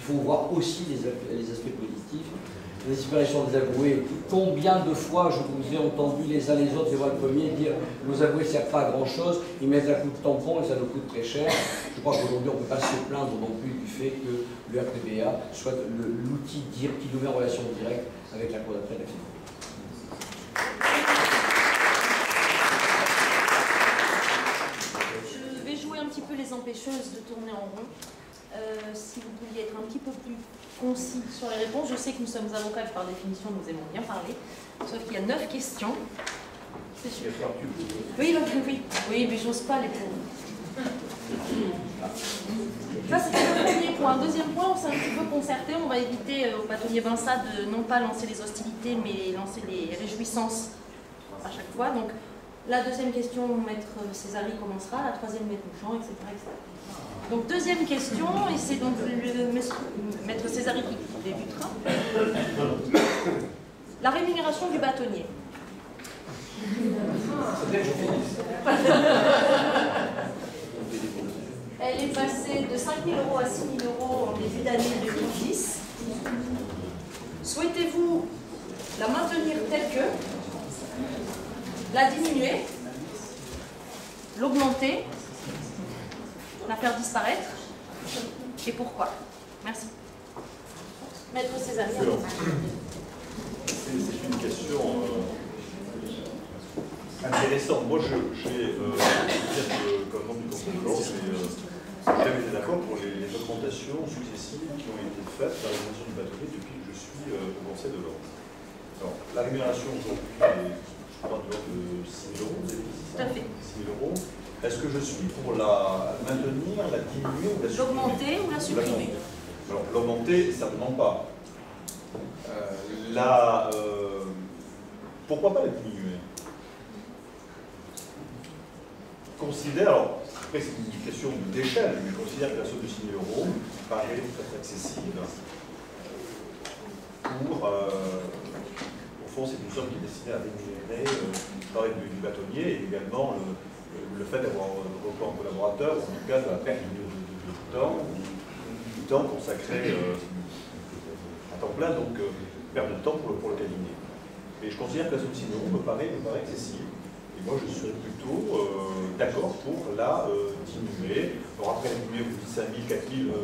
faut voir aussi les aspects positifs. La disparition des avoués, combien de fois je vous ai entendu les uns les autres, et moi le premier, dire nos avoués ne servent pas à grand chose, ils mettent un coup de tampon et ça nous coûte très cher. Je crois qu'aujourd'hui on ne peut pas se plaindre non plus du fait que le RPBA soit l'outil qui nous met en relation directe avec la Cour d'appel de la finance. Je vais jouer un petit peu les empêcheuses de tourner en rond. Si vous pouviez être un petit peu plus concis sur les réponses. Je sais que nous sommes avocats, par définition, nous aimons bien parler. Sauf qu'il y a 9 questions. C'est sûr. Oui, oui, mais j'ose pas les pauvres. Ça, c'était le premier point. Deuxième point, on s'est un petit peu concerté. On va éviter au bâtonnier Vincent de non pas lancer les hostilités, mais lancer les réjouissances à chaque fois. Donc, la deuxième question, Maître Césari commencera. La troisième, Maître Mouchon, etc., etc. Donc, deuxième question, et c'est donc le Maître Césari qui débutera. La rémunération du bâtonnier. Elle est passée de 5 000 € à 6 000 € en début d'année 2010. Souhaitez-vous la maintenir telle que, la diminuer, l'augmenter, la faire disparaître, et pourquoi? Merci. Maître César. C'est une question intéressante. Moi, j'ai comme membre du Conseil de l'Ordre, j'ai jamais été d'accord pour les augmentations successives qui ont été faites par la rémunération du bâtonnier depuis que je suis au Conseil de l'Ordre. Alors, la rémunération aujourd'hui est, je crois, de l'ordre de 6 000 €, vous avez dit ça? Tout à fait. 6 000 €. Est-ce que je suis pour la maintenir, la diminuer ou la supprimer? L'augmenter ou la supprimer? Alors, l'augmenter, certainement pas. Pourquoi pas la diminuer? Considère, alors, après c'est une question d'échelle, mais je considère que la somme de 6 000 € paraît très accessible pour, au fond, c'est une somme qui est destinée à rémunérer le travail du bâtonnier et également le fait d'avoir recours en collaborateur, ou en tout cas de la perte du temps consacré à temps plein, donc perte de temps pour le cabinet. Et je considère que la somme de 6 000 € me paraît excessive. Et moi, je serais plutôt d'accord pour la diminuer. Alors après, la diminuer, vous dites 5 000, 4 000,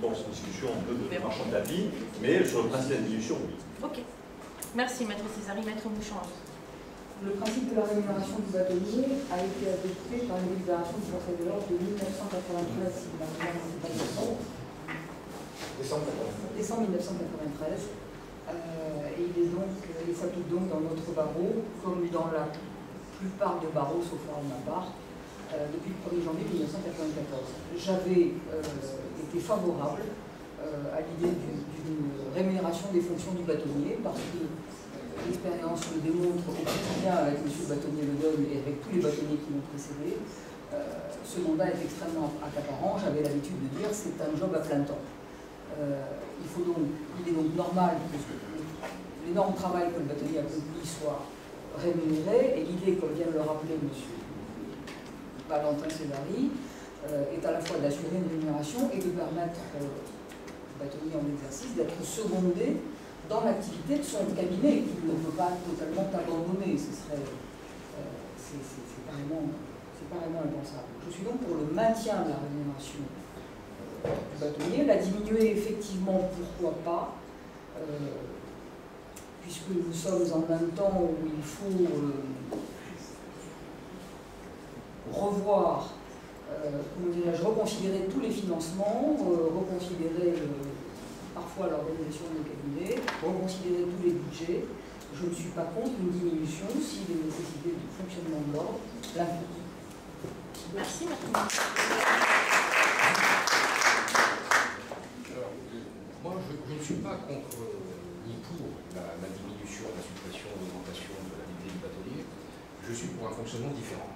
bon, c'est une discussion un peu de marchand de la vie, mais sur le principe de la diminution, oui. Ok. Merci, Maître Césari. Maître Mouchon. Le principe de la rémunération du bâtonnier a été adopté par une délibération du Conseil de l'Ordre de 1993, si la mémoire n'est pas décembre. Décembre 1993. Et il s'applique donc dans notre barreau, comme dans la plupart des barreaux, sauf Arnaud Barre, depuis le 1er janvier 1994. J'avais été favorable à l'idée d'une rémunération des fonctions du bâtonnier, parce que l'expérience le démontre au quotidien avec M. le bâtonnier Le Donne et avec tous les bâtonniers qui m'ont précédé. Ce mandat est extrêmement accaparant. J'avais l'habitude de dire c'est un job à plein temps. Il est donc normal que l'énorme travail que le bâtonnier accomplit soit rémunéré, et l'idée, comme vient de le rappeler M. Valentin Césari, est à la fois d'assurer une rémunération et de permettre au bâtonnier en exercice d'être secondé dans l'activité de son cabinet, qu'il ne peut pas totalement abandonner. C'est carrément impensable. Je suis donc pour le maintien de la rémunération du bâtonnier, la diminuer effectivement, pourquoi pas, puisque nous sommes en un temps où il faut revoir, reconsidérer tous les financements, reconsidérer parfois l'organisation des cabinets, reconsidérer tous les budgets. Je ne suis pas contre une diminution si les nécessités du fonctionnement de l'ordre l'impliquent. Merci, Maître. Moi, je ne suis pas contre ni pour la diminution, la suppression, l'augmentation de la dignité du bâtonnier. Je suis pour un fonctionnement différent.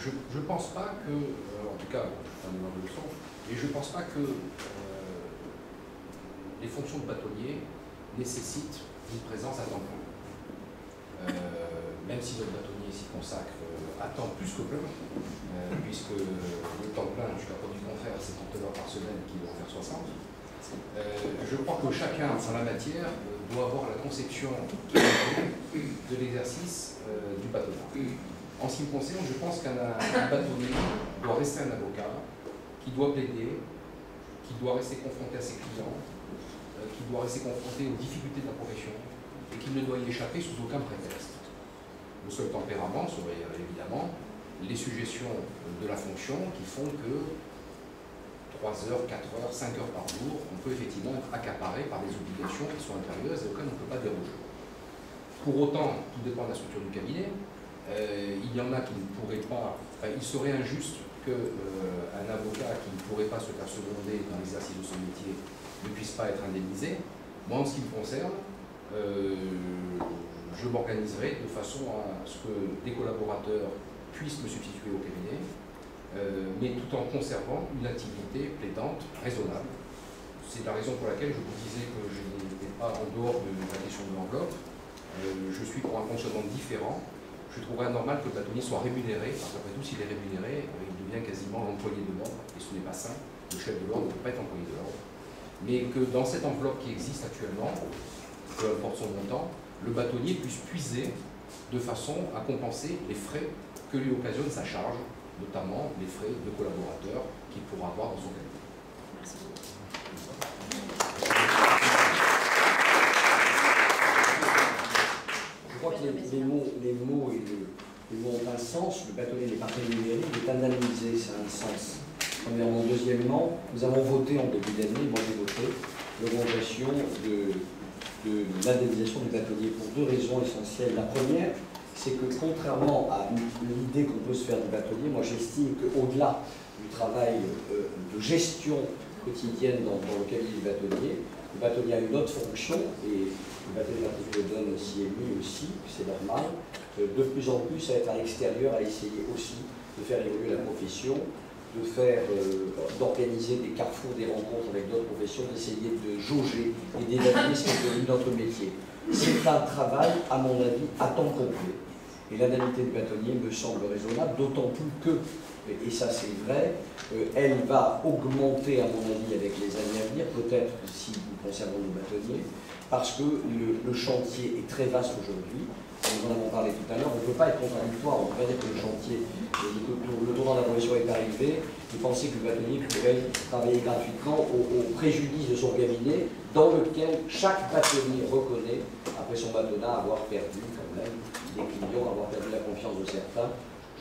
Je ne pense pas que, en tout cas, je ne le sens, mais je ne pense pas que les fonctions de bâtonnier nécessitent une présence à temps plein. Même si notre bâtonnier s'y consacre à temps plus que plein, puisque le temps plein, jusqu'à preuve du contraire, c'est 30 heures par semaine qu'il doit en faire 60. Je crois que chacun, en la matière, doit avoir la conception de l'exercice du bâtonnat. En ce qui me concerne, je pense qu'un bâtonnier doit rester un avocat, qui doit plaider, qui doit rester confronté à ses clients, qui doit rester confronté aux difficultés de la profession, et qui ne doit y échapper sous aucun prétexte. Le seul tempérament serait évidemment les suggestions de la fonction qui font que 3 heures, 4 heures, 5 heures par jour, on peut effectivement être accaparé par des obligations qui sont impérieuses et auxquelles on ne peut pas déroger. Pour autant, tout dépend de la structure du cabinet. Il y en a qui ne pourraient pas, il serait injuste qu'un avocat qui ne pourrait pas se faire seconder dans l'exercice de son métier ne puisse pas être indemnisé. Moi, en ce qui me concerne, je m'organiserai de façon à ce que des collaborateurs puissent me substituer au cabinet, mais tout en conservant une activité plaidante, raisonnable. C'est la raison pour laquelle je vous disais que je n'étais pas en dehors de la question de l'enveloppe. Je suis pour un fonctionnement différent. Je trouverais anormal que le bâtonnier soit rémunéré, parce qu'après tout, s'il est rémunéré, il devient quasiment l'employé de l'ordre, et ce n'est pas sain. Le chef de l'ordre ne peut pas être employé de l'ordre. Mais que dans cette enveloppe qui existe actuellement, peu importe son montant, le bâtonnier puisse puiser de façon à compenser les frais que lui occasionne sa charge, notamment les frais de collaborateurs qu'il pourra avoir dans son cabinet. Merci. Je crois que les mots ont un sens. Le bâtonnier n'est pas rémunéré, il est indemnisé, ça a un sens. Premièrement. Deuxièmement, nous avons voté en début d'année, moi j'ai voté, l'augmentation de l'indemnisation du bâtonnier pour 2 raisons essentielles. La première, c'est que contrairement à l'idée qu'on peut se faire du bâtonnier, moi j'estime qu'au-delà du travail de gestion quotidienne dans le cabinet du bâtonnier a une autre fonction, et le bâtonnier le donne aussi, et lui aussi, c'est normal, de plus en plus à être à l'extérieur, à essayer aussi de faire évoluer la profession, d'organiser des carrefours, des rencontres avec d'autres professions, d'essayer de jauger et d'évaluer ce qui est devenu notre métier. C'est un travail, à mon avis, à temps complet. Et l'indemnité du bâtonnier me semble raisonnable, d'autant plus que, et ça c'est vrai, elle va augmenter, à mon avis, avec les années à venir, peut-être si nous conservons nos bâtonniers, parce que le chantier est très vaste aujourd'hui. Nous en avons parlé tout à l'heure, on ne peut pas être contradictoire, on ne peut pas dire que le chantier, le tournant de la profession est arrivé, et penser que le bâtonnier pourrait travailler gratuitement au préjudice de son cabinet, dans lequel chaque bâtonnier reconnaît, après son bâtonnat, avoir perdu quand même des clients, avoir perdu la confiance de certains.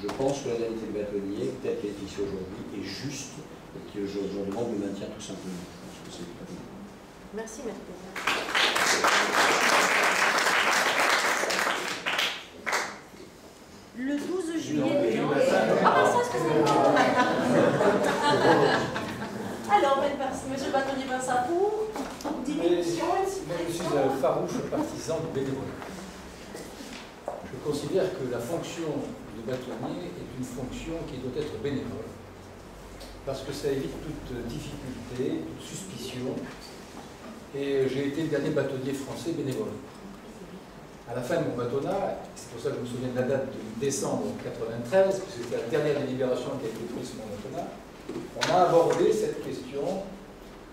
Je pense que l'indemnité du bâtonnier, telle qu'elle est fixée aujourd'hui, est juste, et que je demande le maintien tout simplement. Merci, Maître. Le 12 juillet. Ah, ça, excusez-moi. Alors, monsieur Bâtonnier Vincent, pour diminution. Moi, je suis un farouche partisan du bénévolat. Je considère que la fonction de bâtonnier est une fonction qui doit être bénévole, parce que ça évite toute difficulté, toute suspicion. Et j'ai été le dernier bâtonnier français bénévole. À la fin de mon bâtonnat, c'est pour ça que je me souviens de la date de décembre 1993, puisque c'était la dernière délibération qui a été prise sur mon bâtonnat, on a abordé cette question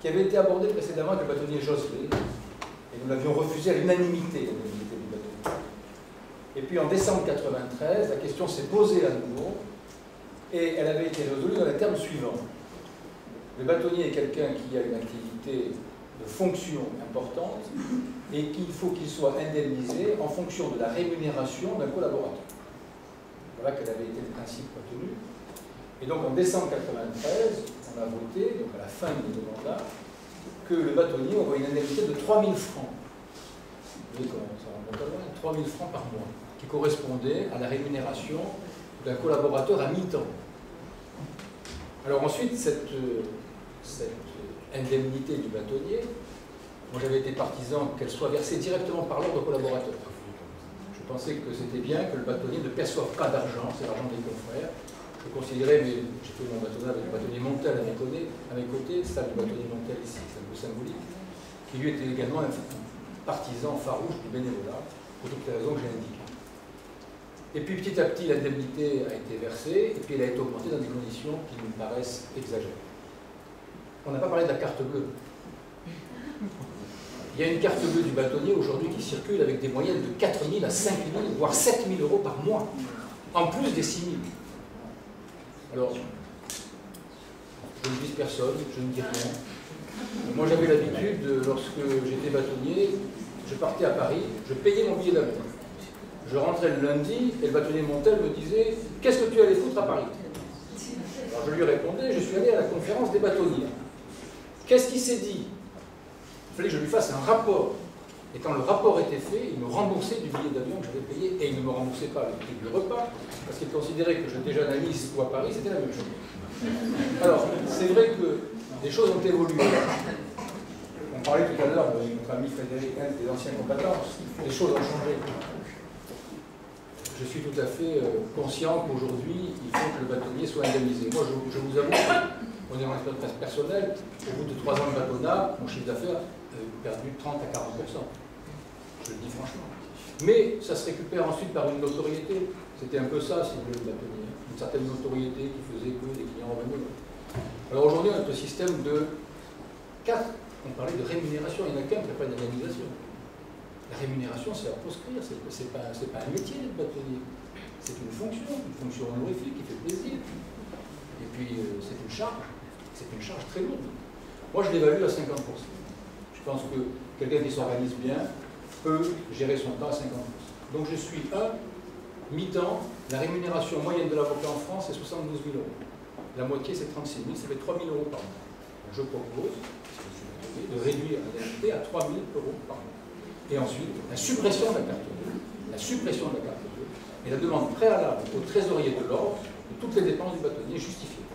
qui avait été abordée précédemment avec le bâtonnier Joselet, et nous l'avions refusé à l'unanimité, l'unanimité du bâtonnier. Et puis en décembre 1993, la question s'est posée à nouveau, et elle avait été résolue dans les termes suivants. Le bâtonnier est quelqu'un qui a une activité de fonction importante et qu'il faut qu'il soit indemnisé en fonction de la rémunération d'un collaborateur. Voilà quel avait été le principe retenu. Et donc en décembre 1993, on a voté, donc à la fin de notre mandat, que le bâtonnier aurait une indemnité de 3 000 francs. Vous voyez comment ça remonte à loin, 3 000 francs par mois, qui correspondait à la rémunération d'un collaborateur à mi-temps. Alors ensuite, cette indemnité du bâtonnier, moi j'avais été partisan qu'elle soit versée directement par l'ordre collaborateur. Je pensais que c'était bien que le bâtonnier ne perçoive pas d'argent, c'est l'argent des confrères. Je considérais, mais j'ai fait mon bâtonnat avec le bâtonnier Montel à mes côtés, ça le bâtonnier Montel ici, c'est un peu symbolique, qui lui était également un partisan farouche du bénévolat, pour toutes les raisons que j'ai indiquées. Et puis petit à petit, l'indemnité a été versée, et puis elle a été augmentée dans des conditions qui me paraissent exagérées. On n'a pas parlé de la carte bleue. Il y a une carte bleue du bâtonnier aujourd'hui qui circule avec des moyennes de 4 000 à 5 000, voire 7 000 euros par mois, en plus des 6 000. Alors, je ne vise personne, je ne dis rien. Moi, j'avais l'habitude, lorsque j'étais bâtonnier, je partais à Paris, je payais mon billet d'avion. Je rentrais le lundi et le bâtonnier Montel me disait « Qu'est-ce que tu allais foutre à Paris ?» Alors je lui répondais « Je suis allé à la conférence des bâtonniers. » Qu'est-ce qu'il s'est dit? Il fallait que je lui fasse un rapport. Et quand le rapport était fait, il me remboursait du billet d'avion que j'avais payé et il ne me remboursait pas le prix du repas parce qu'il considérait que je déjeune à Nice ou à Paris, c'était la même chose. Alors, c'est vrai que des choses ont évolué. On parlait tout à l'heure de notre ami Frédéric Hens, des anciens combattants. Les choses ont changé. Je suis tout à fait conscient qu'aujourd'hui, il faut que le bâtonnier soit indemnisé. Moi, je vous avoue, on est en expérience personnelle, au bout de 3 ans de bâtonnat, mon chiffre d'affaires a perdu 30 à 40%. Je le dis franchement. Mais ça se récupère ensuite par une notoriété. C'était un peu ça, si vous voulez, le bâtonnier. Une certaine notoriété qui faisait que les clients revenaient. Alors aujourd'hui, on a notre système de 4. On parlait de rémunération. Il n'y en a qu'un qui n'a pas d'indemnisation. La rémunération, c'est à proscrire. C'est pas un métier d'être bâtonnier. C'est une fonction honorifique qui fait plaisir. Et puis, c'est une charge. C'est une charge très lourde. Moi, je l'évalue à 50%. Je pense que quelqu'un qui s'organise bien peut gérer son temps à 50%. Donc, je suis mi-temps. La rémunération moyenne de l'avocat en France, c'est 72 000 euros. La moitié, c'est 36 000. Ça fait 3 000 euros par mois. Donc, je propose, si je suis bâtonnier, de réduire l'indemnité à 3 000 euros par mois. Et ensuite, la suppression de la carte bleue, et la demande préalable au trésorier de l'ordre de toutes les dépenses du bâtonnier justifiées.